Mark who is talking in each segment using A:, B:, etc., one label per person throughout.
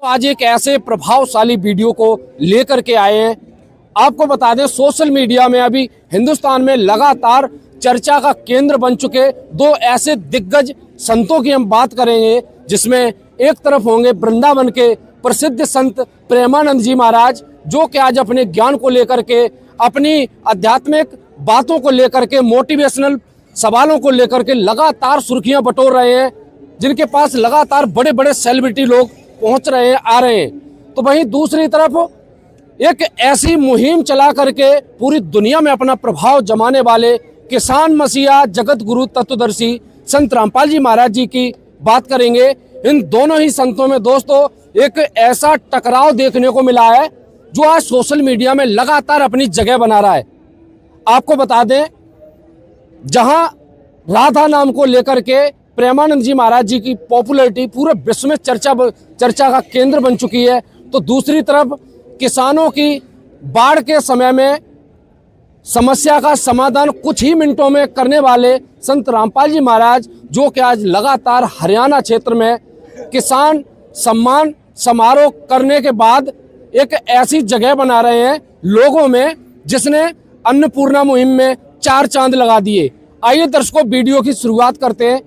A: आज एक ऐसे प्रभावशाली वीडियो को लेकर के आए हैं। आपको बता दें, सोशल मीडिया में अभी हिंदुस्तान में लगातार चर्चा का केंद्र बन चुके दो ऐसे दिग्गज संतों की हम बात करेंगे, जिसमें एक तरफ होंगे वृंदावन के प्रसिद्ध संत प्रेमानंद जी महाराज, जो कि आज अपने ज्ञान को लेकर के, अपनी आध्यात्मिक बातों को लेकर के, मोटिवेशनल सवालों को लेकर के लगातार सुर्खियां बटोर रहे हैं, जिनके पास लगातार बड़े बड़े सेलिब्रिटी लोग पहुंच रहे हैं, आ रहे हैं। तो वहीं दूसरी तरफ एक ऐसी मुहिम चला करके पूरी दुनिया में अपना प्रभाव जमाने वाले किसान मसीहा जगत गुरु तत्वदर्शी संत रामपाल जी महाराज जी की बात करेंगे। इन दोनों ही संतों में दोस्तों एक ऐसा टकराव देखने को मिला है जो आज सोशल मीडिया में लगातार अपनी जगह बना रहा है। आपको बता दें, जहां राधा नाम को लेकर के प्रेमानंद जी महाराज जी की पॉपुलैरिटी पूरे विश्व में चर्चा का केंद्र बन चुकी है, तो दूसरी तरफ किसानों की बाढ़ के समय में समस्या का समाधान कुछ ही मिनटों में करने वाले संत रामपाल जी महाराज, जो कि आज लगातार हरियाणा क्षेत्र में किसान सम्मान समारोह करने के बाद एक ऐसी जगह बना रहे हैं लोगों में, जिसने अन्नपूर्णा मुहिम में 4 चांद लगा दिए। आइए दर्शकों, वीडियो की शुरुआत करते हैं।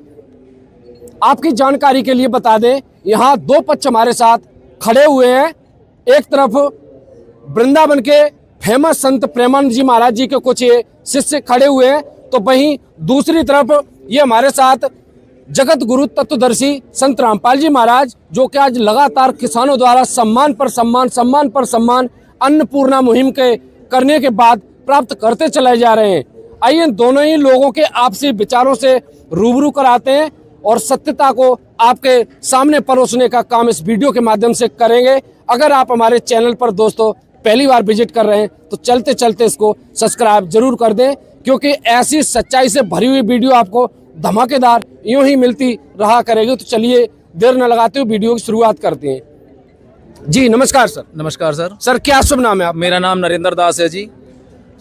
A: आपकी जानकारी के लिए बता दें, यहाँ 2 पक्ष हमारे साथ खड़े हुए हैं। एक तरफ वृंदावन के फेमस संत प्रेमानंद जी महाराज जी के कुछ शिष्य खड़े हुए हैं, तो वहीं दूसरी तरफ ये हमारे साथ जगत गुरु तत्वदर्शी संत रामपाल जी महाराज, जो कि आज लगातार किसानों द्वारा सम्मान पर सम्मान अन्नपूर्णा मुहिम के करने के बाद प्राप्त करते चले जा रहे हैं। आइए दोनों ही लोगों के आपसी विचारों से रूबरू कराते हैं और सत्यता को आपके सामने परोसने का काम इस वीडियो के माध्यम से करेंगे। अगर आप हमारे चैनल पर दोस्तों पहली बार विजिट कर रहे हैं तो चलते चलते इसको सब्सक्राइब जरूर कर दें, क्योंकि ऐसी सच्चाई से भरी हुई वीडियो आपको धमाकेदार यूं ही मिलती रहा करेगी। तो चलिए देर न लगाते हुए वीडियो की शुरुआत करते हैं। जी नमस्कार सर।
B: नमस्कार सर।
A: सर क्या शुभ नाम है आप?
B: मेरा नाम नरेंद्र दास है जी।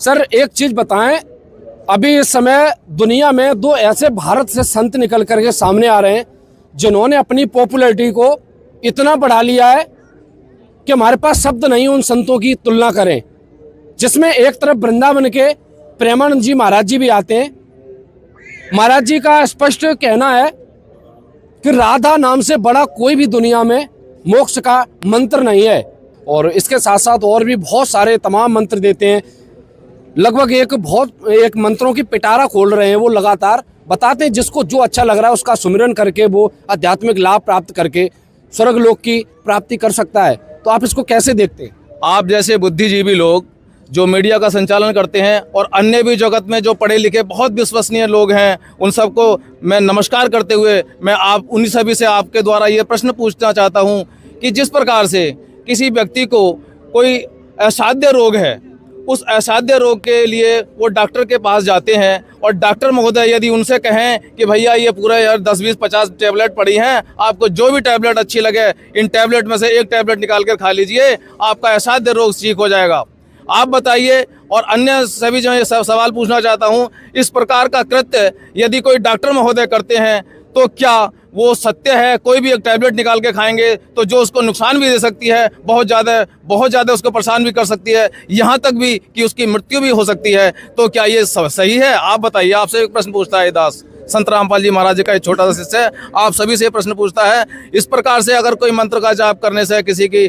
A: सर एक चीज बताएं, अभी इस समय दुनिया में 2 ऐसे भारत से संत निकल करके सामने आ रहे हैं, जिन्होंने अपनी पॉपुलैरिटी को इतना बढ़ा लिया है कि हमारे पास शब्द नहीं उन संतों की तुलना करें। जिसमें एक तरफ वृंदावन के प्रेमानंद जी महाराज जी भी आते हैं। महाराज जी का स्पष्ट कहना है कि राधा नाम से बड़ा कोई भी दुनिया में मोक्ष का मंत्र नहीं है, और इसके साथ साथ और भी बहुत सारे तमाम मंत्र देते हैं। लगभग एक मंत्रों की पिटारा खोल रहे हैं वो, लगातार बताते हैं जिसको जो अच्छा लग रहा है उसका सुमिरन करके वो आध्यात्मिक लाभ प्राप्त करके स्वर्ग लोक की प्राप्ति कर सकता है। तो आप इसको कैसे देखते हैं?
B: आप जैसे बुद्धिजीवी लोग जो मीडिया का संचालन करते हैं और अन्य भी जगत में जो पढ़े लिखे बहुत विश्वसनीय लोग हैं, उन सबको मैं नमस्कार करते हुए मैं उन्हीं सभी से आपके द्वारा ये प्रश्न पूछना चाहता हूँ कि जिस प्रकार से किसी व्यक्ति को कोई असाध्य रोग है, उस असाध्य रोग के लिए वो डॉक्टर के पास जाते हैं और डॉक्टर महोदय यदि उनसे कहें कि भैया ये पूरा यार 10, 20, 50 टैबलेट पड़ी हैं, आपको जो भी टैबलेट अच्छी लगे इन टैबलेट में से एक टैबलेट निकाल कर खा लीजिए, आपका असाध्य रोग ठीक हो जाएगा। आप बताइए। और अन्य सभी जो ये सवाल पूछना चाहता हूँ, इस प्रकार का कृत्य यदि कोई डॉक्टर महोदय करते हैं तो क्या वो सत्य है? कोई भी एक टैबलेट निकाल के खाएंगे तो जो उसको नुकसान भी दे सकती है, बहुत ज़्यादा उसको परेशान भी कर सकती है, यहाँ तक भी कि उसकी मृत्यु भी हो सकती है। तो क्या ये सही है? आप बताइए। आपसे एक प्रश्न पूछता है दास, संत रामपाल जी महाराज जी का एक छोटा सा शिष्य आप सभी से प्रश्न पूछता है, इस प्रकार से अगर कोई मंत्र का जाप करने से किसी की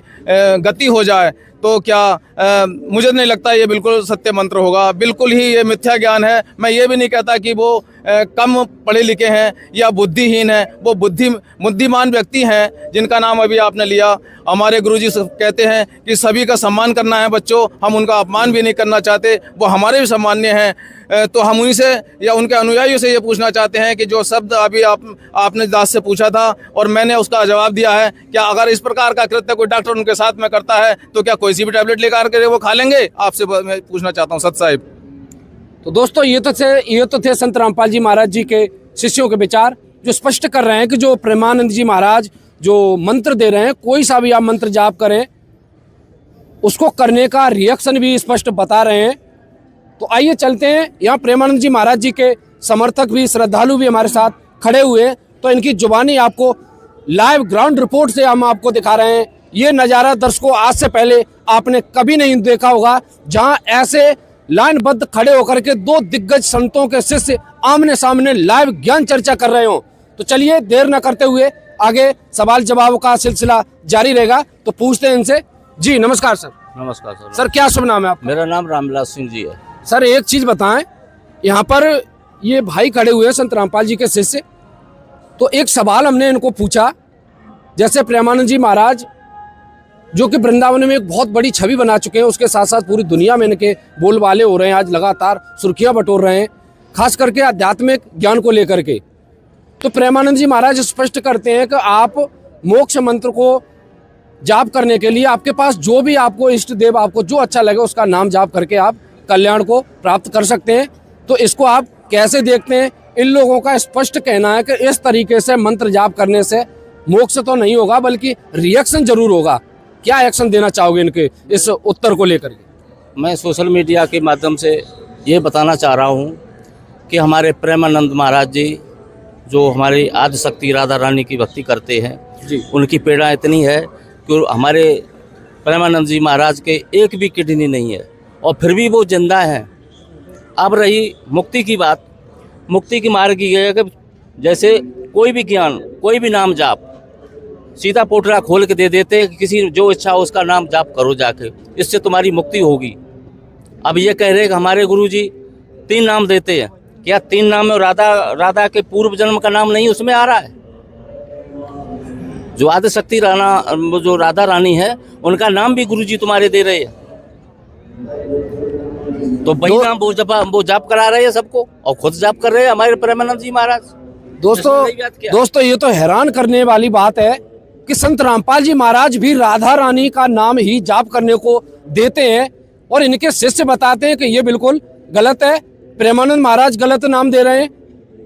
B: गति हो जाए तो क्या मुझे नहीं लगता ये बिल्कुल सत्य मंत्र होगा। बिल्कुल ही ये मिथ्या ज्ञान है। मैं ये भी नहीं कहता कि वो कम पढ़े लिखे हैं या बुद्धिहीन हैं, वो बुद्धिमान व्यक्ति हैं जिनका नाम अभी आपने लिया। हमारे गुरुजी कहते हैं कि सभी का सम्मान करना है बच्चों, हम उनका अपमान भी नहीं करना चाहते, वो हमारे भी सम्मान्य हैं। तो हम उन्हीं से या उनके अनुयायियों से ये पूछना चाहते हैं कि जो शब्द अभी आपने दास से पूछा था और मैंने उसका जवाब दिया है, क्या अगर इस प्रकार का कृत्य कोई डॉक्टर उनके साथ में करता है तो क्या कोई सी भी टैबलेट लेकर के वो खा लेंगे? आपसे मैं पूछना चाहता हूँ सत साहिब।
A: तो दोस्तों ये तो थे संत रामपाल जी महाराज जी के शिष्यों के विचार, जो स्पष्ट कर रहे हैं कि जो प्रेमानंद जी महाराज जो मंत्र दे रहे हैं, कोई सा भी आप मंत्र जाप करें उसको करने का रिएक्शन भी स्पष्ट बता रहे हैं। तो आइए चलते हैं, यहाँ प्रेमानंद जी महाराज जी के समर्थक भी, श्रद्धालु भी हमारे साथ खड़े हुए हैं, तो इनकी जुबानी आपको लाइव ग्राउंड रिपोर्ट से हम आपको दिखा रहे हैं ये नज़ारा दर्शकों आज से पहले आपने कभी नहीं देखा होगा, जहां ऐसे लाइनबद्ध खड़े होकर के दो दिग्गज संतों के शिष्य आमने सामने लाइव ज्ञान चर्चा कर रहे हो। तो चलिए देर न करते हुए आगे सवाल जवाब का सिलसिला जारी रहेगा, तो पूछते हैं इनसे। जी नमस्कार सर।
C: नमस्कार सर।
A: सर क्या शुभ नाम है आपका?
C: मेरा नाम रामविलास सिंह जी है।
A: सर एक चीज बताएं, यहाँ पर ये भाई खड़े हुए हैं संत रामपाल जी के शिष्य, तो एक सवाल हमने इनको पूछा, जैसे प्रेमानंद जी महाराज जो कि वृंदावन में एक बहुत बड़ी छवि बना चुके हैं, उसके साथ साथ पूरी दुनिया में इनके बोलबाले हो रहे हैं, आज लगातार सुर्खियां बटोर रहे हैं, खास करके आध्यात्मिक ज्ञान को लेकर के। तो प्रेमानंद जी महाराज स्पष्ट करते हैं कि आप मोक्ष मंत्र को जाप करने के लिए आपके पास जो भी आपको इष्ट देव, आपको जो अच्छा लगे उसका नाम जाप करके आप कल्याण को प्राप्त कर सकते हैं। तो इसको आप कैसे देखते हैं? इन लोगों का स्पष्ट कहना है कि इस तरीके से मंत्र जाप करने से मोक्ष तो नहीं होगा, बल्कि रिएक्शन जरूर होगा। क्या एक्शन देना चाहोगे इनके इस उत्तर को लेकर के?
C: मैं सोशल मीडिया के माध्यम से ये बताना चाह रहा हूँ कि हमारे प्रेमानंद महाराज जी जो हमारी आदिशक्ति राधा रानी की भक्ति करते हैं
A: जी,
C: उनकी पीड़ा इतनी है कि हमारे प्रेमानंद जी महाराज के एक भी किडनी नहीं है और फिर भी वो जिंदा हैं। अब रही मुक्ति की बात, मुक्ति की मार्ग ये है कि जैसे कोई भी ज्ञान, कोई भी नाम जाप सीधा पोटला खोल के दे देते हैं कि किसी जो इच्छा हो उसका नाम जाप करो जाके, इससे तुम्हारी मुक्ति होगी। अब ये कह रहे हैं कि हमारे गुरुजी 3 नाम देते हैं, क्या 3 नाम में राधा के पूर्व जन्म का नाम नहीं उसमें आ रहा है? जो आदिशक्ति राणा, जो राधा रानी है, उनका नाम भी गुरुजी तुम्हारे दे रहे हैं, तो वही नाम वो जाप करा रहे हैं सबको और खुद जाप कर रहे हैं हमारे प्रेमानंद जी महाराज।
A: दोस्तों ये तो हैरान करने वाली बात है कि संत रामपाल जी महाराज भी राधा रानी का नाम ही जाप करने को देते हैं और इनके शिष्य बताते हैं कि ये बिल्कुल गलत है, प्रेमानंद महाराज गलत नाम दे रहे हैं।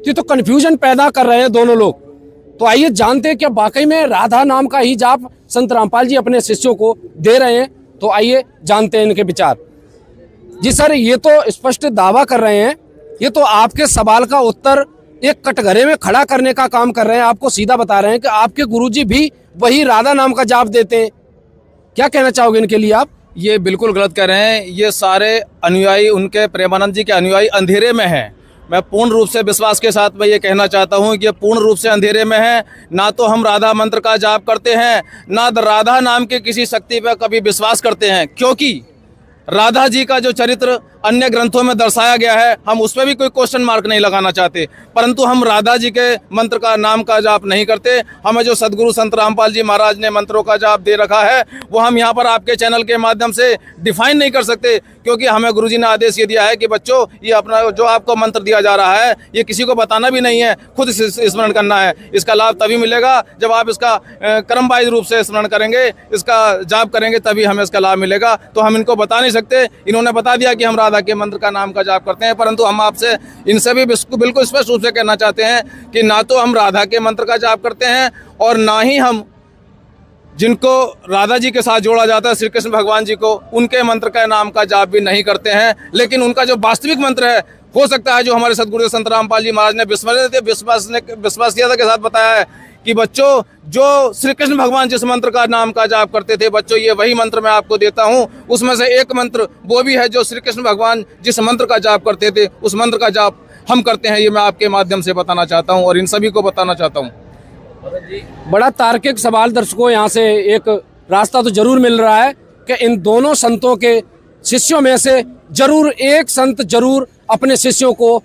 A: ये तो कंफ्यूजन पैदा कर रहे हैं दोनों लोग। तो आइए जानते हैं क्या वाकई में राधा नाम का ही जाप संत रामपाल जी अपने शिष्यों को दे रहे हैं। तो आइए जानते हैं इनके विचार। जी सर, ये तो स्पष्ट दावा कर रहे हैं, ये तो आपके सवाल का उत्तर एक कटघरे में खड़ा करने का काम कर रहे हैं। आपको सीधा बता रहे हैं कि आपके गुरुजी भी वही राधा नाम का जाप देते हैं। क्या कहना चाहोगे इनके लिए आप?
B: ये बिल्कुल गलत कह रहे हैं। ये सारे अनुयायी, उनके प्रेमानंद जी के अनुयायी अंधेरे में हैं। मैं पूर्ण रूप से विश्वास के साथ मैं ये कहना चाहता हूँ कि ये पूर्ण रूप से अंधेरे में है। ना तो हम राधा मंत्र का जाप करते हैं, ना राधा नाम के किसी शक्ति पर कभी विश्वास करते हैं, क्योंकि राधा जी का जो चरित्र अन्य ग्रंथों में दर्शाया गया है, हम उस पर भी कोई क्वेश्चन मार्क नहीं लगाना चाहते, परंतु हम राधा जी के मंत्र का नाम का जाप नहीं करते। हमें जो सदगुरु संत रामपाल जी महाराज ने मंत्रों का जाप दे रखा है वो हम यहाँ पर आपके चैनल के माध्यम से डिफाइन नहीं कर सकते, क्योंकि हमें गुरुजी ने आदेश ये दिया है कि बच्चों ये अपना जो आपको मंत्र दिया जा रहा है ये किसी को बताना भी नहीं है, खुद स्मरण करना है। इसका लाभ तभी मिलेगा जब आप इसका क्रमवाइज रूप से स्मरण करेंगे, इसका जाप करेंगे, तभी हमें इसका लाभ मिलेगा। तो हम इनको बता नहीं सकते। इन्होंने बता दिया कि हम राधा के मंत्र का नाम का जाप करते हैं, परंतु हम आपसे इनसे भी बिल्कुल स्पष्ट रूप से कहना चाहते हैं कि ना तो हम राधा के मंत्र का जाप करते हैं और ना ही हम जिनको राधा जी के साथ जोड़ा जाता है श्री कृष्ण भगवान जी को, उनके मंत्र का नाम का जाप भी नहीं करते हैं। लेकिन उनका जो वास्तविक मंत्र है, हो सकता है जो हमारे सदगुरु संत रामपाल जी महाराज ने विश्वासियता के साथ बताया है कि बच्चों जो श्री कृष्ण भगवान जिस मंत्र का नाम का जाप करते थे, बच्चों ये वही मंत्र मैं आपको देता हूँ। उसमें से एक मंत्र वो भी है जो श्री कृष्ण भगवान जिस मंत्र का जाप करते थे, उस मंत्र का जाप हम करते हैं। ये मैं आपके माध्यम से बताना चाहता हूँ और इन सभी को बताना चाहता हूँ।
A: बड़ा तार्किक सवाल दर्शकों, यहाँ से एक रास्ता तो जरूर मिल रहा है कि इन दोनों संतों के शिष्यों में से जरूर एक संत जरूर अपने शिष्यों को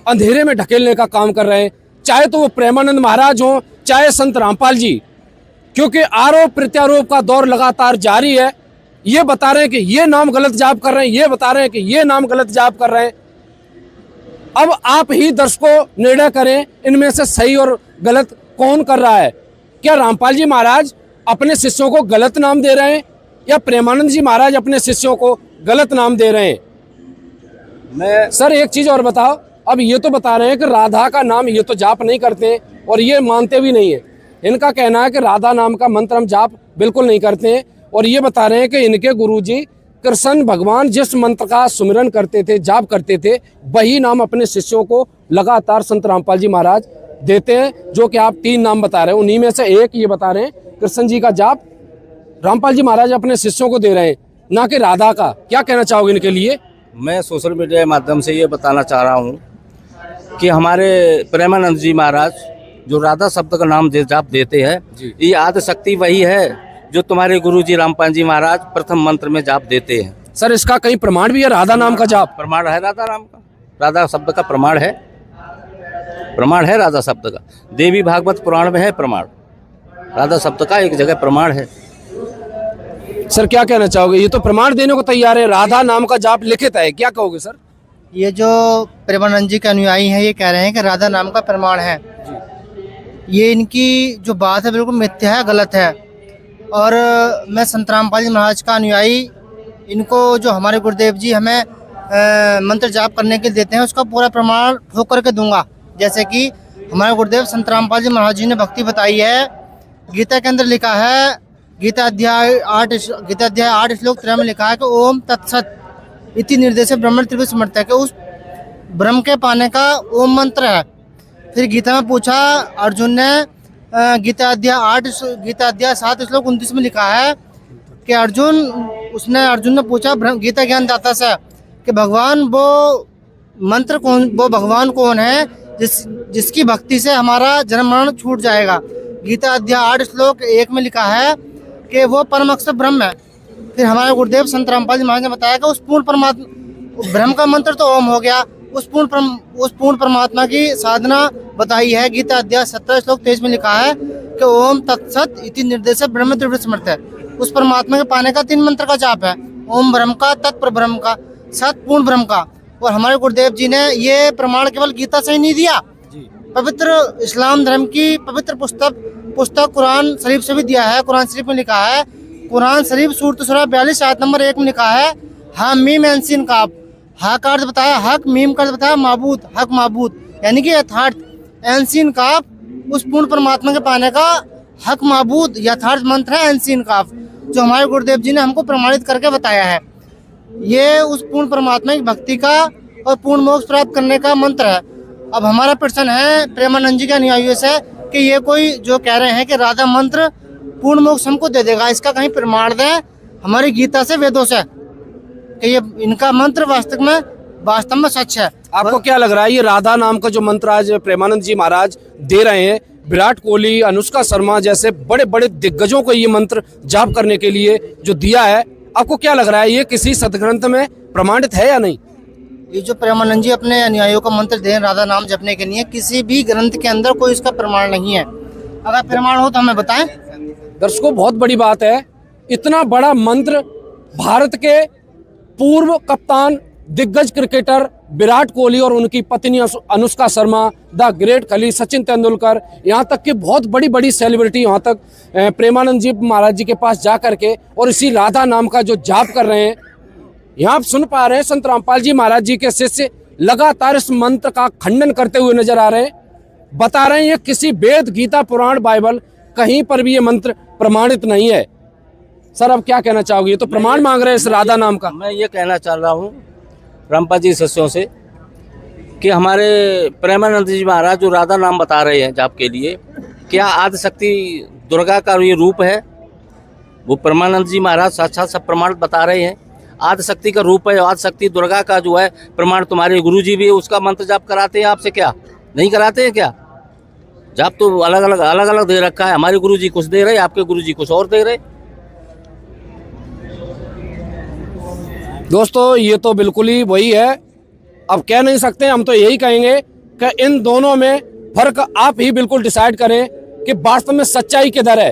A: अंधेरे में ढकेलने का काम कर रहे हैं, चाहे तो वो प्रेमानंद महाराज हों, चाहे संत रामपाल जी, क्योंकि आरोप प्रत्यारोप का दौर लगातार जारी है। ये बता रहे हैं कि ये नाम गलत जाप कर रहे हैं, ये बता रहे हैं कि ये नाम गलत जाप कर रहे हैं। अब आप ही दर्शकों निर्णय करें इनमें से सही और गलत कौन कर रहा है। क्या रामपाल जी महाराज अपने शिष्यों को गलत नाम दे रहे हैं या प्रेमानंद जी महाराज अपने शिष्यों को गलत नाम दे रहे हैं? मैं सर एक चीज और बताओ, अब ये तो बता रहे हैं कि राधा का नाम ये तो जाप नहीं करते और ये मानते भी नहीं है। इनका कहना है कि राधा नाम का मंत्र हम जाप बिल्कुल नहीं करते हैं और ये बता रहे हैं कि इनके गुरुजी कृष्ण भगवान जिस मंत्र का सुमिरन करते थे, जाप करते थे, वही नाम अपने शिष्यों को लगातार संत रामपाल जी महाराज देते हैं। जो कि आप 3 नाम बता रहे हैं, उन्हीं में से एक ये बता रहे हैं कृष्ण जी का जाप रामपाल जी महाराज अपने शिष्यों को दे रहे हैं, ना कि राधा का, क्या कहना चाहोगे इनके लिए?
C: मैं सोशल मीडिया के माध्यम से ये बताना चाह रहा हूँ कि हमारे प्रेमानंद जी महाराज जो राधा शब्द का नाम जाप देते हैं, ये आदि शक्ति वही है जो तुम्हारे गुरु जी रामपाल जी महाराज प्रथम मंत्र में जाप देते हैं।
A: सर इसका कहीं प्रमाण भी है राधा नाम का जाप?
C: प्रमाण है राधा नाम का, राधा शब्द का प्रमाण है, प्रमाण है राधा शब्द का। देवी भागवत पुराण में है प्रमाण, राधा शब्द का एक जगह प्रमाण है।
A: सर क्या कहना चाहोगे? ये तो प्रमाण देने को तैयार है, राधा नाम का जाप लिखित है, क्या कहोगे सर?
D: ये जो प्रेमानंद जी के अनुयायी हैं ये कह रहे हैं कि राधा नाम का प्रमाण है, ये इनकी जो बात है बिल्कुल मिथ्या है, गलत है। और मैं संत रामपाल जी महाराज का अनुयायी, इनको जो हमारे गुरुदेव जी हमें मंत्र जाप करने के लिए देते हैं उसका पूरा प्रमाण ठोक करके दूंगा। जैसे कि हमारे गुरुदेव संत रामपाल जी महाराज जी ने भक्ति बताई है, गीता के अंदर लिखा है, गीता अध्याय 8 श्लोक 13 में लिखा है कि ओम तत्सत इति निर्देश ब्रह्म त्रिभुज समर्थ है, कि उस ब्रह्म के पाने का ओम मंत्र है। फिर गीता में पूछा अर्जुन ने, गीता अध्याय 7 श्लोक 29 में लिखा है कि अर्जुन ने पूछा गीता ज्ञान दाता से कि भगवान वो भगवान कौन है जिसकी भक्ति से हमारा जन्म मरण छूट जाएगा। गीता अध्याय 8 श्लोक 1 में लिखा है कि वो परम अक्षर ब्रह्म है। फिर हमारे गुरुदेव संत रामपाल जी महाराज ने बताया कि उस पूर्ण परमात्मा, ब्रह्म का मंत्र तो ओम हो गया, उस पूर्ण परमात्मा की साधना बताई है। गीता अध्याय 17 श्लोक 23 में लिखा है कि ओम तत्सत इति निर्देश ब्रह्म त्रिभुज समर्थ है। उस परमात्मा के पाने का 3 मंत्र का जाप है, ओम ब्रह्म का, तत्पर ब्रह्म का, सत पूर्ण ब्रह्म का। और हमारे गुरुदेव जी ने ये प्रमाण केवल गीता से ही नहीं दिया, पवित्र इस्लाम धर्म की पवित्र पुस्तक कुरान शरीफ से भी दिया है। कुरान शरीफ में लिखा है, कुरान शरीफ सूरत सूरा 42 आयत नंबर 1 में लिखा है, हा मीम एनसीन काफ, हा का अर्थ बताया हक, मीम का अर्थ बताया माबूद, हक माबूद यानी कि यथार्थ, एनसीन काफ उस पूर्ण परमात्मा के पाने का हक माबूद यथार्थ मंत्र है एनसीन काफ, जो हमारे गुरुदेव जी ने हमको प्रमाणित करके बताया है। ये उस पूर्ण परमात्मा की भक्ति का और पूर्ण मोक्ष प्राप्त करने का मंत्र है। अब हमारा प्रश्न है प्रेमानंद जी के अनुयायियों से कि ये कोई जो कह रहे हैं कि राधा मंत्र पूर्ण मोक्ष हमको दे देगा, इसका कहीं प्रमाण दें हमारी गीता से, वेदों से, कि ये इनका मंत्र वास्तव में सच है।
A: आपको क्या लग रहा है ये राधा नाम का जो मंत्र आज प्रेमानंद जी महाराज दे रहे हैं, विराट कोहली, अनुष्का शर्मा जैसे बड़े बड़े दिग्गजों को ये मंत्र जाप करने के लिए जो दिया है, आपको क्या लग रहा है ये किसी सदग्रंथ में प्रमाणित है या नहीं?
D: ये जो प्रेमानंद जी अपने अनुयायियों को मंत्र दें राधा नाम जपने के लिए, किसी भी ग्रंथ के अंदर कोई इसका प्रमाण नहीं है। अगर प्रमाण हो तो हमें बताएं।
A: दर्शकों बहुत बड़ी बात है, इतना बड़ा मंत्र भारत के पूर्व कप्तान दिग्गज क्रिकेटर विराट कोहली और उनकी पत्नी अनुष्का शर्मा, द ग्रेट खली सचिन तेंदुलकर, यहाँ तक कि बहुत बड़ी बड़ी सेलिब्रिटी यहाँ तक प्रेमानंद जी महाराज जी के पास जा करके और इसी राधा नाम का जो जाप कर रहे हैं। यहाँ आप सुन पा रहे हैं संत रामपाल जी महाराज जी के शिष्य लगातार इस मंत्र का खंडन करते हुए नजर आ रहे हैं, बता रहे हैं ये किसी वेद, गीता, पुराण, बाइबल कहीं पर भी ये मंत्र प्रमाणित नहीं है। सर अब क्या कहना चाहोगे? ये तो प्रमाण मांग रहे हैं इस राधा नाम का।
C: मैं ये कहना चाह रहा हूँ रामपाल जी शिष्यों से कि हमारे प्रेमानंद जी महाराज जो राधा नाम बता रहे हैं जाप के लिए, क्या आदि शक्ति दुर्गा का ये रूप है? वो प्रेमानंद जी महाराज साक्षात सब प्रमाण बता रहे हैं, आदि शक्ति का रूप है। आदि शक्ति दुर्गा का जो है प्रमाण तुम्हारे गुरु जी भी उसका मंत्र जाप कराते हैं आपसे, क्या नहीं कराते हैं? क्या जाप तो अलग अलग दे रखा है, हमारे गुरु जी कुछ दे रहे, आपके गुरु जी कुछ और दे रहे।
A: दोस्तों ये तो बिल्कुल ही वही है, अब कह नहीं सकते, हम तो यही कहेंगे कि इन दोनों में फर्क आप ही बिल्कुल डिसाइड करें कि वास्तव में सच्चाई किधर है।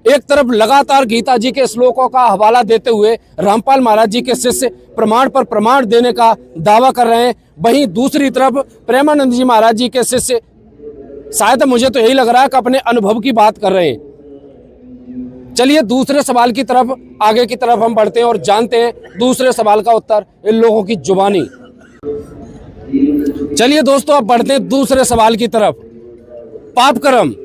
A: एक तरफ लगातार गीता जी के श्लोकों का हवाला देते हुए रामपाल महाराज जी के शिष्य प्रमाण पर प्रमाण देने का दावा कर रहे हैं, वहीं दूसरी तरफ प्रेमानंद जी महाराज जी के शिष्य शायद मुझे तो यही लग रहा है कि अपने अनुभव की बात कर रहे हैं। चलिए दूसरे सवाल की तरफ, आगे की तरफ हम बढ़ते हैं और जानते हैं दूसरे सवाल का उत्तर इन लोगों की जुबानी। चलिए दोस्तों अब बढ़ते हैं दूसरे सवाल की तरफ। पाप कर्म,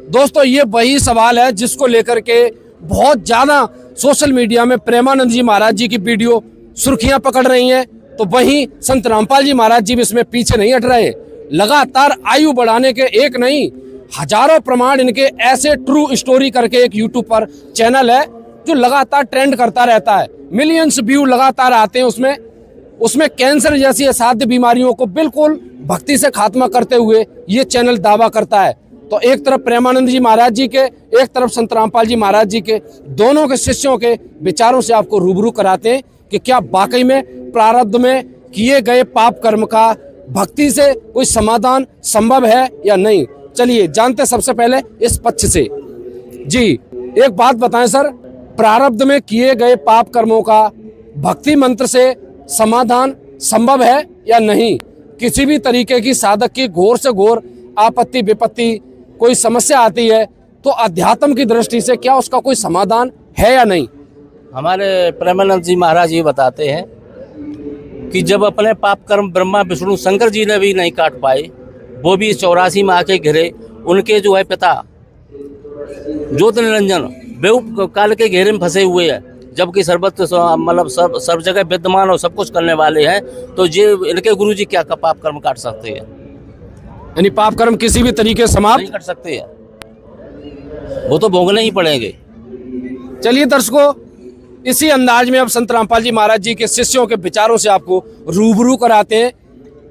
A: दोस्तों ये वही सवाल है जिसको लेकर के बहुत ज्यादा सोशल मीडिया में प्रेमानंद जी महाराज जी की वीडियो सुर्खियां पकड़ रही हैं, तो वहीं संत रामपाल जी महाराज जी भी इसमें पीछे नहीं हट रहे। लगातार आयु बढ़ाने के एक नहीं हजारों प्रमाण इनके ऐसे ट्रू स्टोरी करके एक यूट्यूब पर चैनल है जो लगातार ट्रेंड करता रहता है, मिलियंस व्यू लगातार आते हैं उसमें कैंसर जैसी असाध्य बीमारियों को बिल्कुल भक्ति से खात्मा करते हुए ये चैनल दावा करता है। तो एक तरफ प्रेमानंद जी महाराज जी के, एक तरफ संत रामपाल जी महाराज जी के, दोनों के शिष्यों के विचारों से आपको रूबरू कराते हैं कि क्या वाकई में प्रारब्ध में किए गए पाप कर्म का भक्ति से कोई समाधान संभव है या नहीं। चलिए जानते सबसे पहले इस पक्ष से। जी, एक बात बताएं सर, प्रारब्ध में किए गए पाप कर्मों का भक्ति मंत्र से समाधान संभव है या नहीं। किसी भी तरीके की साधक की घोर से घोर आपत्ति विपत्ति कोई समस्या आती है तो अध्यात्म की दृष्टि से क्या उसका कोई समाधान है या नहीं।
C: हमारे प्रेमानंद जी महाराज ये बताते हैं कि जब अपने पाप कर्म ब्रह्मा विष्णु शंकर जी ने भी नहीं काट पाए, वो भी 84 में आके घिरे, उनके जो है पिता ज्योत निरंजन बेव काल के घेरे में फंसे हुए हैं, जबकि सर्वत्र मतलब सब जगह विद्यमान और सब कुछ करने वाले हैं, तो ये इनके गुरु जी क्या पाप कर्म काट सकते हैं?
A: यानी पाप कर्म किसी भी तरीके से समाप्त
C: नहीं कर सकते हैं, वो तो भोगने ही पड़ेंगे।
A: चलिए दर्शकों, इसी अंदाज में अब संत रामपाल जी महाराज जी के शिष्यों के विचारों से आपको रूबरू कराते हैं।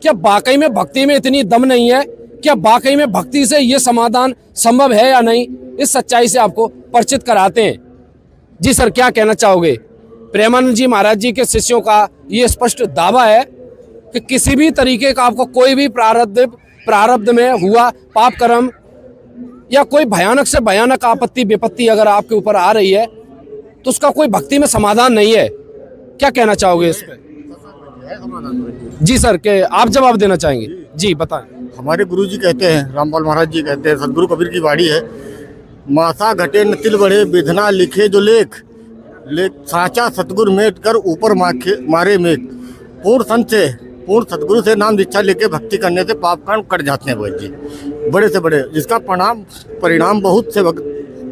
A: क्या वाकई में भक्ति में इतनी दम नहीं है? क्या वाकई में भक्ति से ये समाधान संभव है या नहीं? इस सच्चाई से आपको परिचित कराते हैं। जी सर, क्या कहना चाहोगे? प्रेमानंद जी महाराज जी के शिष्यों का ये स्पष्ट दावा है कि किसी भी तरीके का आपको कोई भी प्रारब्ध में हुआ पाप कर्म या कोई भयानक से भयानक आपत्ति विपत्ति अगर आपके ऊपर आ रही है तो उसका कोई भक्ति में समाधान नहीं है। क्या कहना चाहोगे इस पे? जी सर, के आप जवाब देना चाहेंगे? जी बताएं।
E: हमारे गुरुजी कहते हैं, रामपाल महाराज जी कहते हैं, सदगुरु कबीर की वाणी है, मासा घटे न तिल बढ़े विधना लिखे जो लेख साचा सतगुरु मेट कर ऊपर मारे मेघ। पूर्ण सतगुरु से नाम दीक्षा लेके भक्ति करने से पाप कांड कट जाते हैं भाई जी, बड़े से बड़े, जिसका परिणाम बहुत से भक्त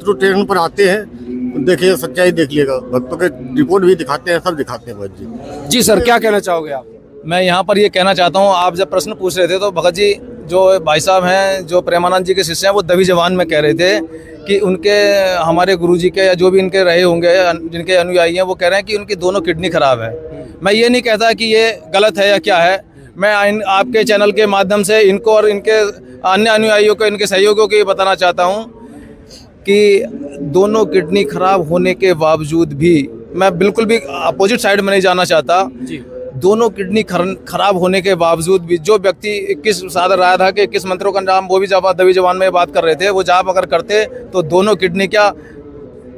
E: ट्रेन पर आते हैं। देखिए सच्चाई देख लीजिएगा, भक्तों के रिपोर्ट भी दिखाते हैं, सब दिखाते हैं भाई जी।
A: जी सर, क्या कहना चाहोगे आप?
B: मैं यहाँ पर ये कहना चाहता हूँ, आप जब प्रश्न पूछ रहे थे तो भगत जी जो भाई साहब हैं, जो प्रेमानंद जी के शिष्य हैं, वो दबी जबान में कह रहे थे कि उनके हमारे गुरुजी के या जो भी इनके रहे होंगे जिनके अनुयायी हैं, वो कह रहे हैं कि उनकी दोनों किडनी खराब है। मैं ये नहीं कहता कि ये गलत है या क्या है। मैं आपके चैनल के माध्यम से इनको और इनके अन्य अनुयायियों को, इनके सहयोगियों को ये बताना चाहता हूँ कि दोनों किडनी खराब होने के बावजूद भी, मैं बिल्कुल भी अपोजिट साइड में नहीं जाना चाहता जी, दोनों किडनी खराब होने के बावजूद भी जो व्यक्ति 21 साधन आया था कि 21 मंत्रों का नाम वो भी दबी जबान में बात कर रहे थे, वो जाप अगर करते तो दोनों किडनी क्या,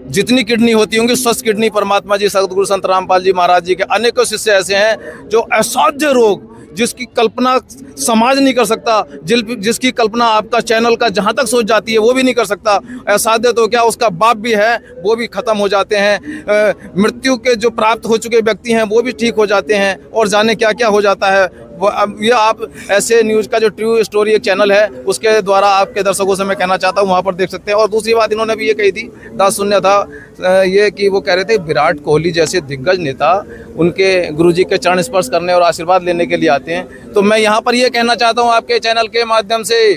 B: जितनी किडनी होती होंगी स्वस्थ किडनी परमात्मा जी सदगुरु संत रामपाल जी महाराज जी के अनेकों शिष्य ऐसे हैं जो असाध्य रोग जिसकी कल्पना समाज नहीं कर सकता, जिसकी कल्पना आपका चैनल का जहाँ तक सोच जाती है वो भी नहीं कर सकता। असाध्य तो क्या, उसका बाप भी है वो भी खत्म हो जाते हैं। मृत्यु के जो प्राप्त हो चुके व्यक्ति हैं वो भी ठीक हो जाते हैं, और जाने क्या क्या हो जाता है। ये आप ऐसे न्यूज़ का जो ट्रू स्टोरी एक चैनल है उसके द्वारा आपके दर्शकों से मैं कहना चाहता हूँ, वहाँ पर देख सकते हैं। और दूसरी बात इन्होंने भी ये कही थी, दास सुनने था ये कि वो कह रहे थे विराट कोहली जैसे दिग्गज नेता उनके गुरुजी के चरण स्पर्श करने और आशीर्वाद लेने के लिए आते हैं। तो मैं यहाँ पर ये कहना चाहता हूँ आपके चैनल के माध्यम से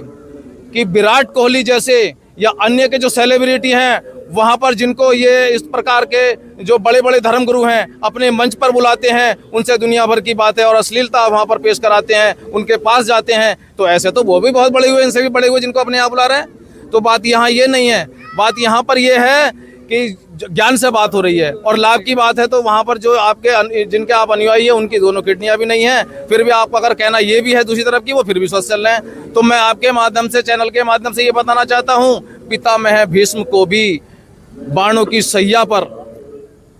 B: कि विराट कोहली जैसे या अन्य के जो सेलिब्रिटी हैं वहाँ पर जिनको ये इस प्रकार के जो बड़े बड़े धर्मगुरु हैं अपने मंच पर बुलाते हैं, उनसे दुनिया भर की बातें और अश्लीलता वहाँ पर पेश कराते हैं, उनके पास जाते हैं, तो ऐसे तो वो भी बहुत बड़े हुए, इनसे भी बड़े हुए जिनको अपने आप बुला रहे हैं। तो बात यहाँ ये नहीं है, बात यहाँ पर ये है कि ज्ञान से बात हो रही है और लाभ की बात है। तो वहाँ पर जो आपके जिनके आप अनुयायी हैं उनकी दोनों किडनियाँ भी नहीं हैं, फिर भी आप अगर कहना ये भी है दूसरी तरफ की वो फिर भी स्वस्थ चल रहे हैं। तो मैं आपके माध्यम से, चैनल के माध्यम से ये बताना चाहता हूँ, पितामह भीष्म को भी बाणों की सैया पर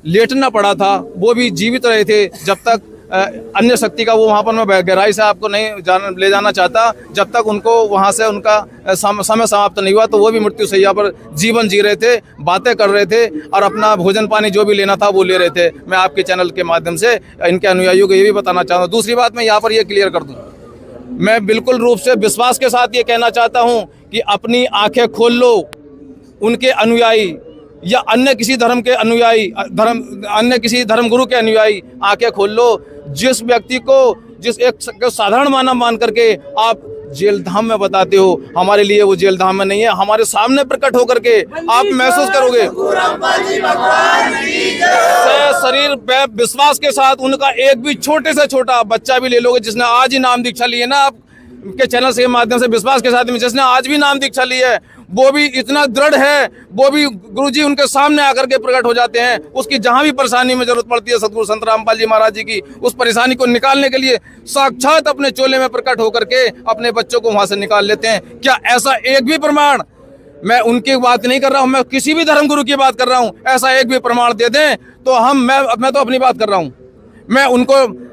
B: लेटना पड़ा था, वो भी जीवित रहे थे जब तक अन्य शक्ति का, वो वहाँ पर मैं गहराई से आपको नहीं ले जाना चाहता, जब तक उनको वहाँ से उनका समय समाप्त नहीं हुआ तो वो भी मृत्यु सैया पर जीवन जी रहे थे, बातें कर रहे थे और अपना भोजन पानी जो भी लेना था वो ले रहे थे। मैं आपके चैनल के माध्यम से इनके अनुयायियों को ये भी बताना चाहता हूँ। दूसरी बात मैं यहाँ पर ये क्लियर कर दूँ, मैं बिल्कुल रूप से विश्वास के साथ ये कहना चाहता हूँ कि अपनी आँखें खोल लो, उनके अनुयायी या अन्य किसी धर्म के अनुयायी, अन्य किसी धर्मगुरु के अनुयायी आंखें खोल लो। जिस व्यक्ति को, जिस एक साधारण मानव मान करके आप जेल धाम में बताते हो, हमारे लिए वो जेल धाम में नहीं है, हमारे सामने प्रकट होकर के आप महसूस करोगे शरीर पे विश्वास के साथ उनका एक भी छोटे से छोटा बच्चा भी ले लोगे, जिसने आज ही नाम दीक्षा ली है ना, आप के चैनल के माध्यम से विश्वास के साथ में जिसने आज भी नाम दीक्षा ली है, वो भी इतना दृढ़ है, वो भी गुरुजी उनके सामने आकर के प्रकट हो जाते हैं। उसकी जहां भी परेशानी में जरूरत पड़ती है सतगुरु संत रामपाल जी महाराज जी की, उस परेशानी को निकालने के लिए साक्षात अपने चोले में प्रकट होकर के अपने बच्चों को वहां से निकाल लेते हैं। क्या ऐसा एक भी प्रमाण, मैं उनकी बात नहीं कर रहा हूं, मैं किसी भी धर्म गुरु की बात कर रहा हूं, ऐसा एक भी प्रमाण दे दें तो मैं तो अपनी बात कर रहा हूं, मैं उनको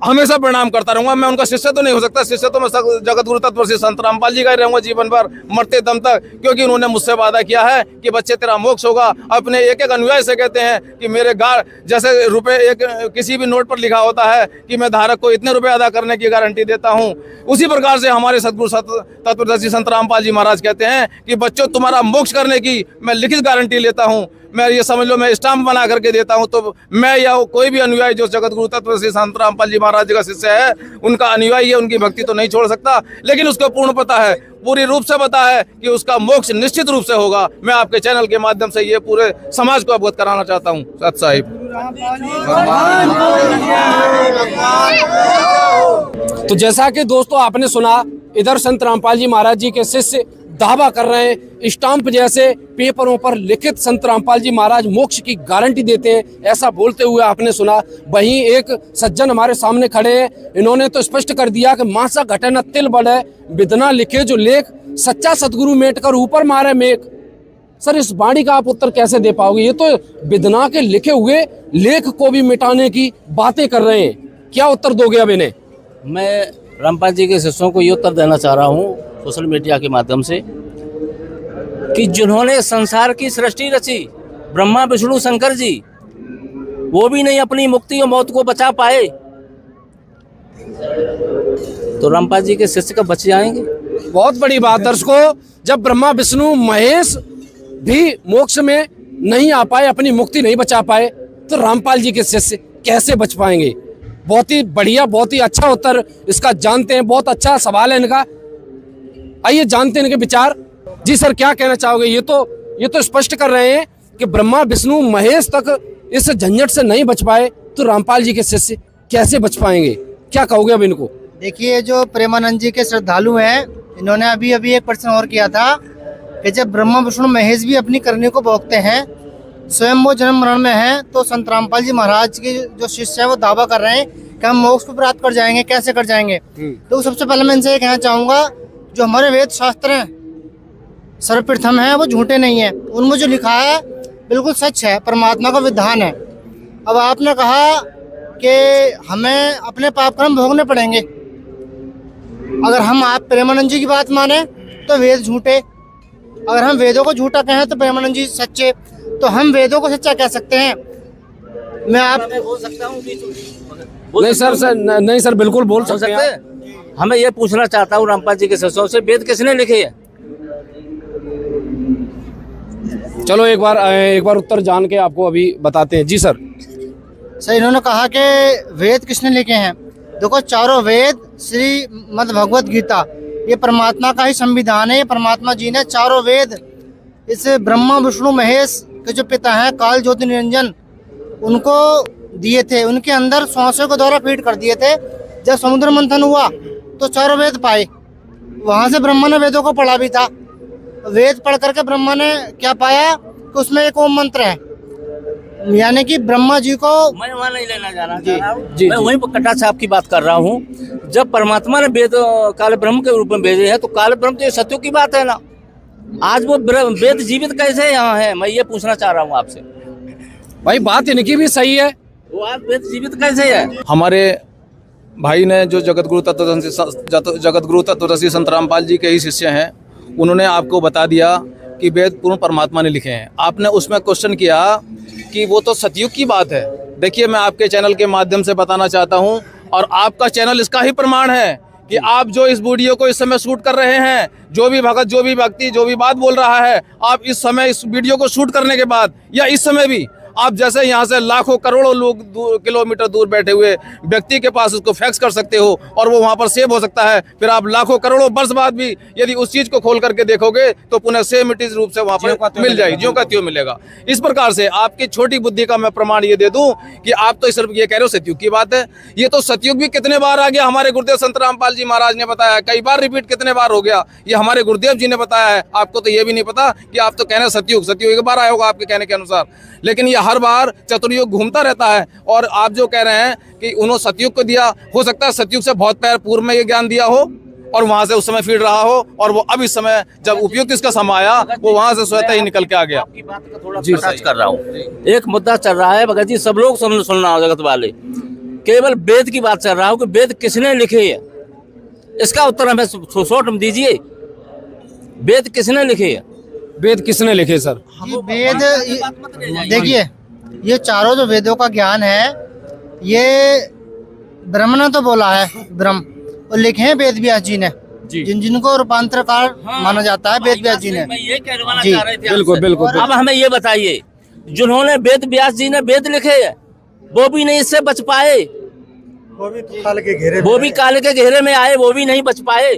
B: हमेशा प्रणाम करता रहूंगा। मैं उनका शिष्य तो नहीं हो सकता, शिष्य तो मैं जगत गुरु तत्व श्री संत रामपाल जी का ही रहूंगा जीवन भर, मरते दम तक, क्योंकि उन्होंने मुझसे वादा किया है कि बच्चे तेरा मोक्ष होगा। अपने एक एक अनुयायी से कहते हैं कि मेरे गार जैसे रुपए एक किसी भी नोट पर लिखा होता है कि मैं धारक को इतने रुपए अदा करने की गारंटी देता हूँ, उसी प्रकार से हमारे सदगुरु तत्वदर्शी संत रामपाल जी महाराज कहते हैं कि बच्चों तुम्हारा मोक्ष करने की मैं लिखित गारंटी लेता हूँ। मैं ये समझ लो मैं स्टाम्प बना करके देता हूं, तो मैं या कोई भी अनुयायी जो जगत गुरु तत्व श्री संत रामपाल जी महाराज जी का शिष्य है, उनका अनुयायी है, उनकी भक्ति तो नहीं छोड़ सकता, लेकिन उसको पूर्ण पता है, पूरी रूप से पता है कि उसका मोक्ष निश्चित रूप से होगा। मैं आपके चैनल के माध्यम से ये पूरे समाज को अवगत कराना चाहता हूँ। सत साहिब।
A: तो जैसा कि दोस्तों आपने सुना, इधर संत रामपाल जी महाराज जी के शिष्य दावा कर रहे हैं, स्टाम्प जैसे पेपरों पर लिखित संत रामपाल जी महाराज मोक्ष की गारंटी देते हैं, ऐसा बोलते हुए आपने सुना। वहीं एक सज्जन हमारे सामने खड़े हैं, इन्होंने तो स्पष्ट कर दिया कि मासा घटे न तिल बढ़े, बिदना लिखे जो लेख, सच्चा सतगुरु मेट कर ऊपर मारे मेघ। सर इस वाणी का आप उत्तर कैसे दे पाओगे? ये तो बिदना के लिखे हुए लेख को भी मिटाने की बातें कर रहे हैं, क्या उत्तर दोगे अब इन्हें?
C: मैं रामपाल जी के शिष्यों को ये उत्तर देना चाह रहा हूँ सोशल मीडिया के माध्यम से कि जिन्होंने संसार की सृष्टि रची, ब्रह्मा विष्णु शंकर जी, वो भी नहीं अपनी मुक्ति और मौत को बचा पाए, तो रामपाल जी के शिष्य कब बच जाएंगे?
A: बहुत बड़ी बात दर्शकों, जब ब्रह्मा विष्णु महेश भी मोक्ष में नहीं आ पाए, अपनी मुक्ति नहीं बचा पाए, तो रामपाल जी के शिष्य कैसे बच पाएंगे? बहुत ही बढ़िया, बहुत ही अच्छा उत्तर इसका जानते हैं, बहुत अच्छा सवाल है इनका। आइए जानते हैं इनके विचार। जी सर, क्या कहना चाहोगे? ये तो स्पष्ट कर रहे हैं कि ब्रह्मा विष्णु महेश तक इस झंझट से नहीं बच पाए, तो रामपाल जी के शिष्य कैसे बच पाएंगे? क्या कहोगे अब इनको?
D: देखिए, जो प्रेमानंद जी के श्रद्धालु हैं, इन्होंने अभी एक प्रश्न और किया था कि जब ब्रह्मा विष्णु महेश भी अपनी करनी को भोगते हैं, स्वयं वो जन्म मरण में हैं, तो संत रामपाल जी महाराज के जो शिष्य है वो दावा कर रहे हैं कि हम मोक्ष को प्राप्त कर जाएंगे, कैसे कर जाएंगे? तो सबसे पहले मैं इनसे ये कहना चाहूँगा, जो हमारे वेद शास्त्र हैं सर्वप्रथम है, वो झूठे नहीं है, उनमें जो लिखा है बिल्कुल सच है, परमात्मा का विधान है। अब आपने कहा कि हमें अपने पाप कर्म भोगने पड़ेंगे, अगर हम आप प्रेमानंद जी की बात माने तो वेद झूठे, अगर हम वेदों को झूठा कहें तो प्रेमानंद जी सच्चे, तो हम वेदों को सच्चा कह सकते हैं। मैं आप
C: बोल सकता हूँ?
A: नहीं सर, बिल्कुल बोल सकते हैं।
C: हमें ये पूछना चाहता हूँ रामपाल जी के शिष्यों से, वेद किसने लिखे हैं?
A: चलो एक बार उत्तर जान के आपको अभी बताते हैं। जी सर।
D: इन्होंने कहा कि वेद किसने लिखे हैं। देखो, चारों वेद, श्री मद भगवत गीता, ये परमात्मा का ही संविधान है। परमात्मा जी ने चारों वेद इस ब्रह्मा विष्णु महेश के जो पिता हैं काल ज्योति निरंजन, उनको दिए थे, उनके अंदर श्वासों के द्वारा फीड कर दिए थे। जब समुद्र मंथन हुआ तो चारों वेद पाए, वहाँ से ब्रह्मा ने वेदों को पढ़ा भी था। वेद पढ़ करके ब्रह्मा ने क्या पाया कि उसमें एक ओम मंत्र है, यानी कि ब्रह्मा जी को,
C: मैं वहाँ नहीं लेना जा रहा जी, मैं वहीं कटा साहब की बात कर रहा हूँ। जब परमात्मा ने वेद काल ब्रह्म के रूप में भेजे हैं, तो काल ब्रह्म तो ये सत्यों की बात है ना। आज वो वेद जीवित कैसे यहाँ है, मैं ये पूछना चाह रहा हूँ आपसे।
A: भाई बात इनकी भी सही है,
C: वो आज वेद जीवित कैसे है?
B: हमारे भाई ने जो जगत गुरु तत्वदर्शी संत रामपाल जी के ही शिष्य हैं, उन्होंने आपको बता दिया कि वेद पूर्ण परमात्मा ने लिखे हैं। आपने उसमें क्वेश्चन किया कि वो तो सतयुग की बात है। देखिए, मैं आपके चैनल के माध्यम से बताना चाहता हूं, और आपका चैनल इसका ही प्रमाण है कि आप जो इस वीडियो को इस समय शूट कर रहे हैं, जो भी भगत, जो भी व्यक्ति, जो भी बात बोल रहा है, आप इस समय इस वीडियो को शूट करने के बाद या इस समय भी आप जैसे यहाँ से लाखों करोड़ों लोग किलोमीटर दूर बैठे हुए व्यक्ति के पास उसको फैक्स कर सकते हो और वो वहाँ पर सेव हो सकता है, फिर आप लाखों करोड़ों वर्ष बाद भी यदि उस चीज को खोल करके देखोगे तो पुनः सेम इट इज रूप से वहाँ पर मिल जाएगी, ज्यों का त्यों मिलेगा। इस प्रकार से आपकी छोटी बुद्धि का मैं प्रमाण ये दे दूं कि आप तो सिर्फ ये कह रहे हो सतयुग की बात है, ये तो सतयुग भी कितने बार आ गया। हमारे गुरुदेव संत रामपाल जी महाराज ने बताया, कई बार रिपीट कितने बार हो गया, ये हमारे गुरुदेव जी ने बताया है। आपको तो ये भी नहीं पता कि आप तो कहने सतयुग एक बार आया होगा आपके कहने के अनुसार, लेकिन ये हर बार चतुर्युग घूमता रहता है। और आप जो कह रहे हैं कि उन्होंने सतयुग को दिया, हो सकता है सतयुग से बहुत पहले पूर्व में ये ज्ञान दिया हो और वहां से उस समय फीड रहा हो और वो अब इस समय जब उपयुक्त इसका समय आया वो वहां से स्वतः ही निकल के आ गया।
C: आपकी बात का थोड़ा टच कर रहा हूँ। एक मुद्दा चल रहा है भगत जी, सब लोग सुनना हो जगत वाले, केवल वेद की बात चल रहा हो कि वेद किसने लिखे है, इसका उत्तर हमें शॉर्ट में दीजिए। वेद किसने लिखे है?
A: वेद किसने लिखे सर?
D: ये वेद देखिए, ये चारों जो वेदों का ज्ञान है ये ब्रह्म ने तो बोला है, ब्रह्म, और लिखे हैं वेद व्यास जी ने, जिनको रूपांतरकार माना जाता है वेद व्यास जी ने।
C: मैं ये कहना
D: जी,
C: चाह रहे थे
A: बिल्कुल
C: आपसे।
A: बिल्कुल।
C: अब हमें ये बताइए, जिन्होंने वेद व्यास जी ने वेद लिखे है वो भी नहीं इससे बच पाए, वो भी काल के घेरे में आए, वो भी नहीं बच पाए,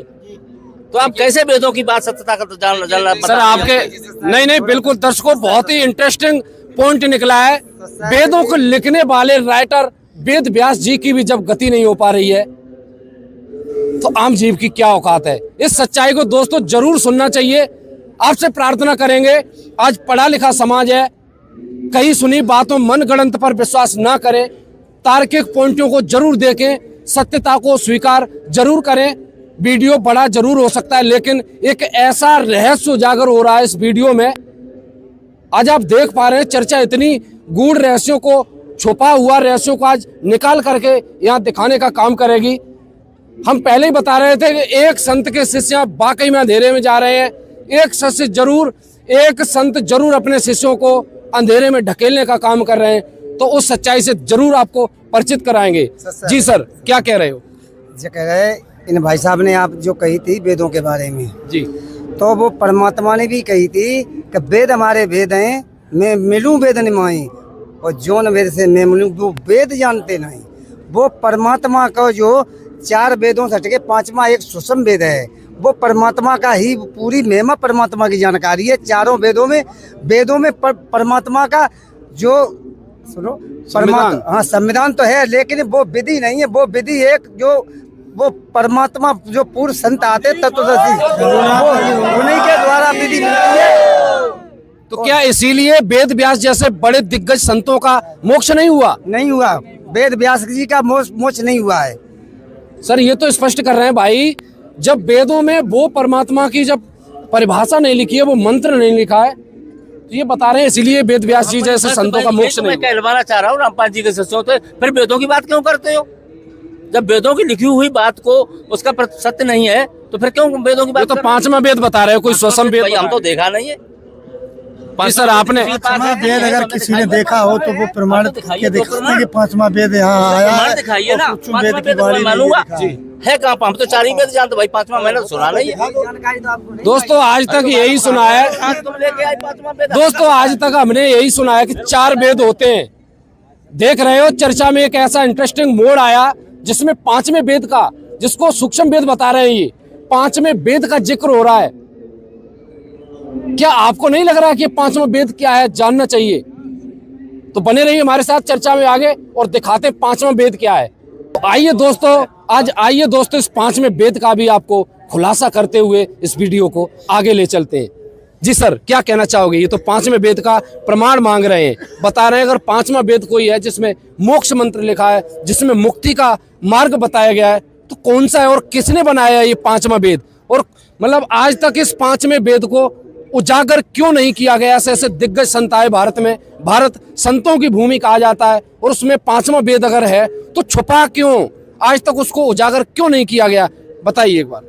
C: तो आप कैसे वेदों की बात सत्यता का जानना
A: सर आपके नहीं बिल्कुल, दर्शकों बहुत ही इंटरेस्टिंग पॉइंट निकला है। वेदों को लिखने वाले राइटर वेद व्यास जी की भी जब गति नहीं हो पा रही है तो आम जीव की क्या औकात है। इस सच्चाई को दोस्तों जरूर सुनना चाहिए। आपसे प्रार्थना करेंगे, आज पढ़ा लिखा समाज है, कहीं सुनी बातों मन गढ़ंत पर विश्वास ना करें, तार्किक पॉइंटों को जरूर देखें, सत्यता को स्वीकार जरूर करें। वीडियो बड़ा जरूर हो सकता है लेकिन एक ऐसा रहस्य उजागर हो रहा है इस वीडियो में, आज आप देख पा रहे हैं चर्चा इतनी गूढ़ रहस्यों को, छुपा हुआ रहस्यों को आज निकाल करके यहाँ दिखाने का काम करेगी। हम पहले ही बता रहे थे कि एक संत के शिष्य वाकई में अंधेरे में जा रहे हैं, एक संत जरूर अपने शिष्यों को अंधेरे में ढकेलने का काम कर रहे हैं, तो उस सच्चाई से जरूर आपको परिचित कराएंगे। जी सर, क्या कह रहे हो?
F: जो कह रहे इन भाई साहब ने आप जो कही थी वेदों के बारे में
A: जी,
F: तो वो परमात्मा ने भी कही थी कि वेद हमारे वेद हैं, मैं मिलूं वेद निमाई, और जोन वेद से मैं मिलूं वो वेद जानते नहीं। वो परमात्मा का जो 4 वेदों से हटके 5वां एक सुषम वेद है, वो परमात्मा का ही पूरी महिमा, परमात्मा की जानकारी है। चारों वेदों में परमात्मा का जो सुनो परमात्मा, हाँ संविधान तो है, लेकिन वो विधि नहीं है। वो विधि एक जो वो परमात्मा जो पूर्व संत आते तत्वदर्शी, वो उन्हीं के द्वारा विधि मिलती है।
A: तो क्या इसीलिए वेद व्यास जैसे बड़े दिग्गज संतों का मोक्ष नहीं हुआ?
F: नहीं हुआ, वेद व्यास जी का मोक्ष नहीं हुआ है।
A: सर ये तो स्पष्ट कर रहे हैं भाई, जब वेदों में वो परमात्मा की जब परिभाषा नहीं लिखी है, वो मंत्र नहीं लिखा है, तो ये बता रहे हैं इसीलिए वेद व्यास जी जैसे संतों का मोक्ष नहीं।
C: मैं कहलवाना चाह रहा हूँ रामपाल जी के शिष्यों से, फिर वेदों की बात क्यों करते हो? जब वेदों की लिखी हुई बात को उसका सत्य नहीं है तो फिर क्यों वेदों की बात?
A: तो 5वां वेद बता रहे हो, कोई स्वसम वेद?
C: हम तो देखा नहीं है।
A: सर आपने
F: वेद अगर किसी ने देखा हो तो वो प्रमाण के देख सकते हैं कि 5वां वेद यहाँ आया
C: दिखाइए ना, 5वां वेद मानूंगा है कहाँ? हम तो 4 ही वेद जानते भाई, 5वां मैंने तो सुना नहीं है।
A: दोस्तों आज तक यही सुना है,
C: तुम लेके आए 5वां वेद।
A: दोस्तों आज तक हमने यही सुना है कि 4 वेद होते हैं। देख रहे हो चर्चा में एक ऐसा इंटरेस्टिंग मोड़ आया जिसमें 5वें वेद का, जिसको सूक्ष्म वेद बता रहे हैं, ये 5वें वेद का जिक्र हो रहा है। क्या आपको नहीं लग रहा कि 5वां वेद क्या है, जानना चाहिए? तो बने रहिए हमारे साथ चर्चा में आगे और दिखाते 5वां वेद क्या है। तो आइए दोस्तों इस 5वें वेद का भी आपको खुलासा करते हुए इस वीडियो को आगे ले चलते हैं। जी सर, क्या कहना चाहोगे? ये तो 5वें वेद का प्रमाण मांग रहे हैं, बता रहे हैं अगर 5वां वेद कोई है जिसमें मोक्ष मंत्र लिखा है, जिसमें मुक्ति का मार्ग बताया गया है, तो कौन सा है और किसने बनाया है ये 5वां वेद? और मतलब आज तक इस 5वें वेद को उजागर क्यों नहीं किया गया? ऐसे दिग्गज संत आए भारत में, भारत संतों की भूमि कहा जाता है, और उसमें 5वां वेद अगर है तो छुपा क्यों? आज तक उसको उजागर क्यों नहीं किया गया? बताइए एक बार।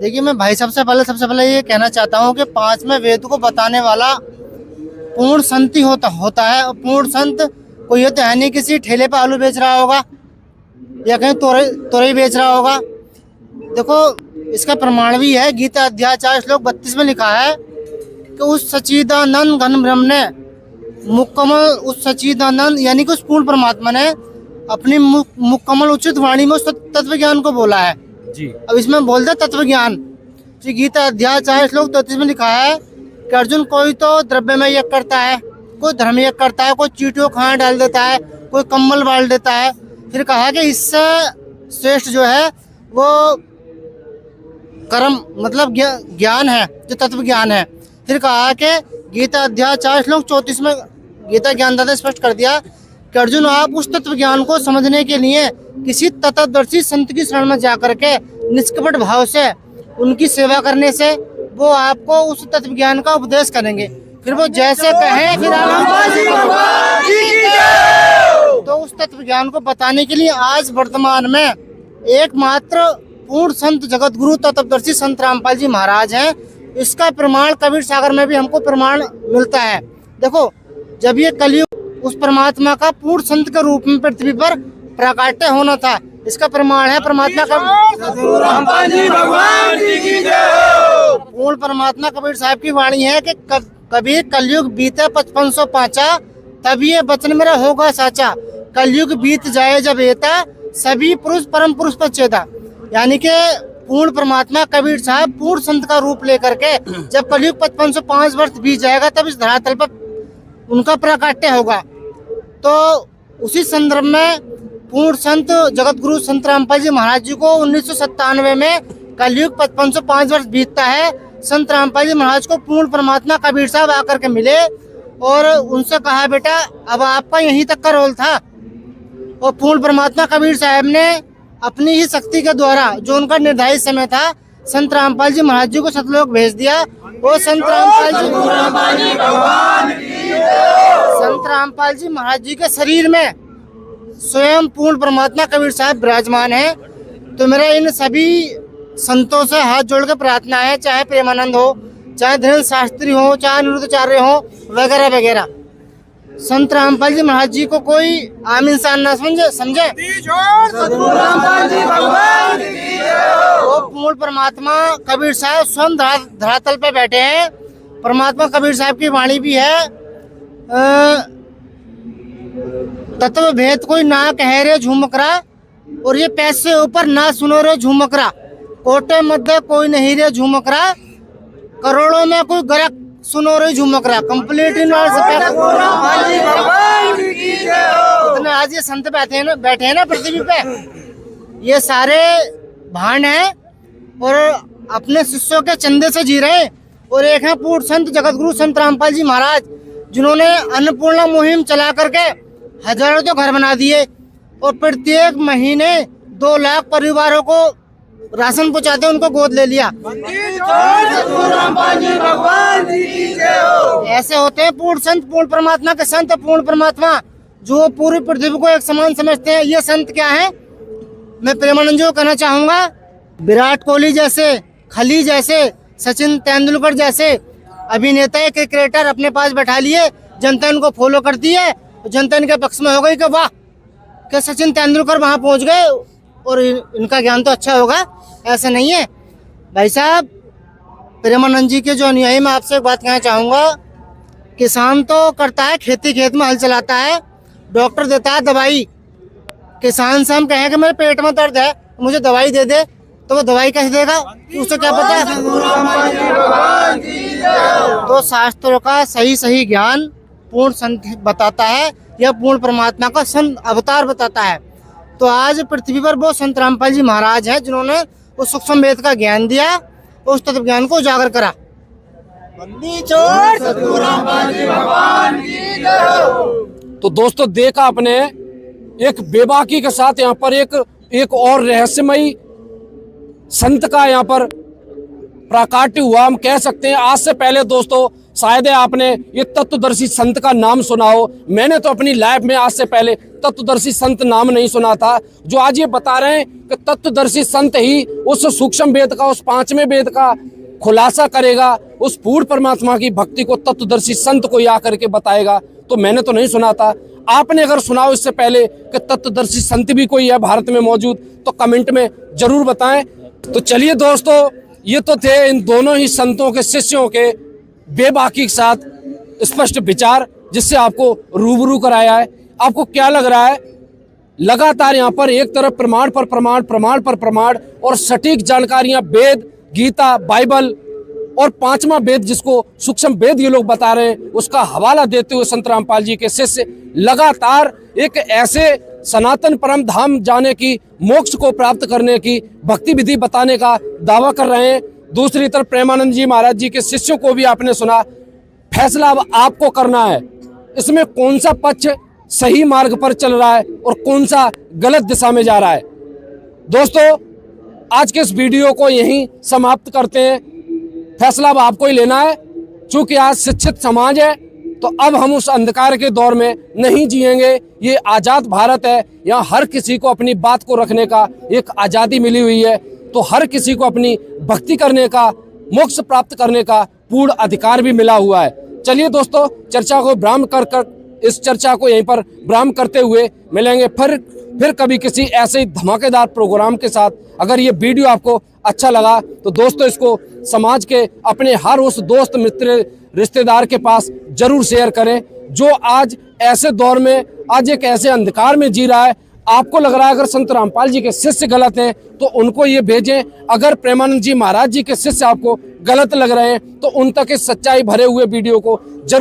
D: देखिए, मैं भाई सबसे पहले ये कहना चाहता हूँ कि 5वें वेद को बताने वाला पूर्ण संत ही होता है। और पूर्ण संत कोई ये तो है नहीं किसी ठेले पे आलू बेच रहा होगा या कहीं तोरई बेच रहा होगा। देखो इसका प्रमाण भी है, गीता अध्याय 4 श्लोक 32 में लिखा है कि उस सच्चिदानंद घन ब्रह्म ने मुकम्मल उस सच्चिदानंद यानी कि उस पूर्ण परमात्मा ने अपनी मुकम्मल उचित वाणी में उस तत्व ज्ञान को बोला है
A: जी।
D: अब इसमें बोल दे तत्व ज्ञान। श्री गीता अध्याय 4 श्लोक 33 में लिखा है कि अर्जुन कोई तो द्रव्य में यज्ञ करता है, कोई धर्म यज्ञ करता है, कोई चींटियों खाना डाल देता है, कोई कम्बल बाल देता है। फिर कहा कि इससे श्रेष्ठ जो है वो कर्म मतलब ज्ञान है, जो तत्व ज्ञान है। फिर कहा कि गीता अध्याय 4 श्लोक 34 में गीता ज्ञानदाता स्पष्ट कर दिया कि अर्जुन आप उस तत्व ज्ञान को समझने के लिए किसी तत्वदर्शी संत की शरण में जाकर के निष्कपट भाव से उनकी सेवा करने से वो आपको उस तत्व ज्ञान का उपदेश करेंगे। फिर वो जैसे कहें फिर तो उस तत्व ज्ञान को बताने के लिए आज वर्तमान में एकमात्र पूर्ण संत जगत गुरु तत्वदर्शी संत रामपाल जी महाराज हैं। इसका प्रमाण कबीर सागर में भी हमको प्रमाण मिलता है। देखो जब ये कलयुग उस परमात्मा का पूर्ण संत के रूप में पृथ्वी पर प्राकट्य होना था, इसका प्रमाण है परमात्मा का पूर्ण परमात्मा कबीर साहब की वाणी है कि कबीर कलयुग बीते 5505 तब ये वचन मेरा होगा साचा, कलयुग बीत जाए जब एता सभी पुरुष परम पुरुष पचेता। यानी कि पूर्ण परमात्मा कबीर साहब पूर्ण संत का रूप लेकर के जब कलयुग 5505 वर्ष बीत जाएगा तब इस धरातल पर उनका प्राकट्य होगा। तो उसी संदर्भ में पूर्ण संत जगत गुरु संत रामपाल जी महाराज जी को 1997 में कलयुग 5505 वर्ष बीतता है। संत रामपाल जी महाराज को पूर्ण परमात्मा कबीर साहब आकर के मिले और उनसे कहा बेटा अब आपका यहीं तक का रोल था। और पूर्ण परमात्मा कबीर साहब ने अपनी ही शक्ति के द्वारा जो उनका निर्धारित समय था संत रामपाल जी महाराज जी को सतलोक भेज दिया। वो संत रामपाल जी महाराज जी के शरीर में स्वयं पूर्ण परमात्मा कबीर साहब विराजमान है। तो मेरा इन सभी संतों से हाथ जोड़ के प्रार्थना है, चाहे प्रेमानंद हो, चाहे धीरेन्द्र शास्त्री हो, चाहे अनिरुद्धाचार्य हो वगैरह वगैरह, संत रामपाल जी महाराज जी को कोई आम इंसान ना समझे। वो पूर्ण परमात्मा कबीर साहब स्वयं धरातल पे बैठे हैं। परमात्मा कबीर साहब की वाणी भी है तत्व भेद कोई ना कह रे झुमकरा और ये पैसे ऊपर ना सुनो रे झुमकरा, कोटे मध्य कोई नहीं रे झुमकरा, करोड़ों में कोई गरक सुनो रे झुमकरा। कंप्लीट इतने आज ये संत बैठे हैं ना पृथ्वी पे, ये सारे भांड हैं और अपने शिष्यों के चंदे से जी रहे हैं। और एक है पूर्ण संत जगत गुरु संत रामपाल जी महाराज जिन्होंने अन्नपूर्णा मुहिम चला करके हजारों तो घर बना दिए और प्रत्येक महीने 2 लाख परिवारों को राशन पहुँचाते उनको गोद ले लिया। ऐसे होते हैं पूर्ण संत, पूर्ण परमात्मा के संत। पूर्ण परमात्मा जो पूरी पृथ्वी को एक समान समझते हैं, ये संत क्या है? मैं प्रेमानंद जी को कहना चाहूंगा, विराट कोहली जैसे, खली जैसे, सचिन तेंदुलकर जैसे अभिनेता क्रिकेटर अपने पास बैठा लिए, जनता इनको फॉलो करती है, जनता इनके पक्ष में हो गई कि वाह क्या सचिन तेंदुलकर वहां पहुंच गए और इनका ज्ञान तो अच्छा होगा। ऐसा नहीं है भाई साहब। प्रेमानंद जी के जो अनुयायी, मैं आपसे एक बात कहना चाहूँगा, किसान तो करता है खेती, खेत में हल चलाता है, डॉक्टर देता है दवाई। किसान से हम कहें कि मेरे पेट में दर्द है मुझे दवाई दे दे, तो वो दवाई कैसे देगा? उससे क्या पता है? तो शास्त्रों का सही ज्ञान पूर्ण संत बताता है या पूर्ण परमात्मा का संत अवतार बताता है। तो आज पृथ्वी पर वो संत रामपाल जी महाराज हैं जिन्होंने उस सूक्ष्म वेद का ज्ञान दिया, उस तत्व ज्ञान को उजागर करा।
A: तो दोस्तों देखा आपने, एक बेबाकी के साथ यहाँ पर एक और रहस्यमयी संत का यहाँ पर प्राकट्य हुआ, हम कह सकते हैं। आज से पहले दोस्तों शायद आपने ये तत्वदर्शी संत का नाम सुना हो, मैंने तो अपनी लाइफ में आज से पहले तत्वदर्शी संत नाम नहीं सुना था। जो आज ये बता रहे हैं कि तत्वदर्शी संत ही उस सूक्ष्म वेद का, उस 5वें वेद का खुलासा करेगा, उस पूर्ण परमात्मा की भक्ति को तत्वदर्शी संत को आकर के बताएगा, तो मैंने तो नहीं सुना था। आपने अगर सुना हो इससे पहले कि तत्वदर्शी संत भी कोई है भारत में मौजूद, तो कमेंट में जरूर बताएं। तो चलिए दोस्तों, ये तो थे इन दोनों ही संतों के शिष्यों के बेबाकी के साथ स्पष्ट विचार। जिससे आपको रूबरू कराया है। आपको क्या लग रहा है? लगातार यहाँ पर एक तरफ प्रमाण पर प्रमाण, प्रमाण पर प्रमाण और सटीक जानकारियां, वेद, गीता, बाइबल और पांचवा वेद जिसको सूक्ष्म वेद ये लोग बता रहे हैं, उसका हवाला देते हुए संत रामपाल जी के शिष्य लगातार एक ऐसे सनातन परम धाम जाने की, मोक्ष को प्राप्त करने की भक्ति विधि बताने का दावा कर रहे हैं। दूसरी तरफ प्रेमानंद जी महाराज जी के शिष्यों को भी आपने सुना। फैसला अब आपको करना है, इसमें कौन सा पक्ष सही मार्ग पर चल रहा है और कौन सा गलत दिशा में जा रहा है। दोस्तों, आज के इस वीडियो को यहीं समाप्त करते हैं। फैसला अब आपको ही लेना है। चूंकि आज शिक्षित समाज है, तो अब हम उस अंधकार के दौर में नहीं जिएंगे। ये आज़ाद भारत है, यहाँ हर किसी को अपनी बात को रखने का एक आज़ादी मिली हुई है, तो हर किसी को अपनी भक्ति करने का, मोक्ष प्राप्त करने का पूर्ण अधिकार भी मिला हुआ है। चलिए दोस्तों, चर्चा को विराम कर इस चर्चा को यहीं पर विराम करते हुए मिलेंगे फिर कभी किसी ऐसे ही धमाकेदार प्रोग्राम के साथ। अगर ये वीडियो आपको अच्छा लगा तो दोस्तों इसको समाज के अपने हर उस दोस्त, मित्र, रिश्तेदार के पास जरूर शेयर करें जो आज ऐसे दौर में, आज एक ऐसे अंधकार में जी रहा है। आपको लग रहा है अगर संत रामपाल जी के शिष्य गलत हैं तो उनको ये भेजें। अगर प्रेमानंद जी महाराज जी के शिष्य आपको गलत लग रहे हैं तो उन तक इस सच्चाई भरे हुए वीडियो को जरूर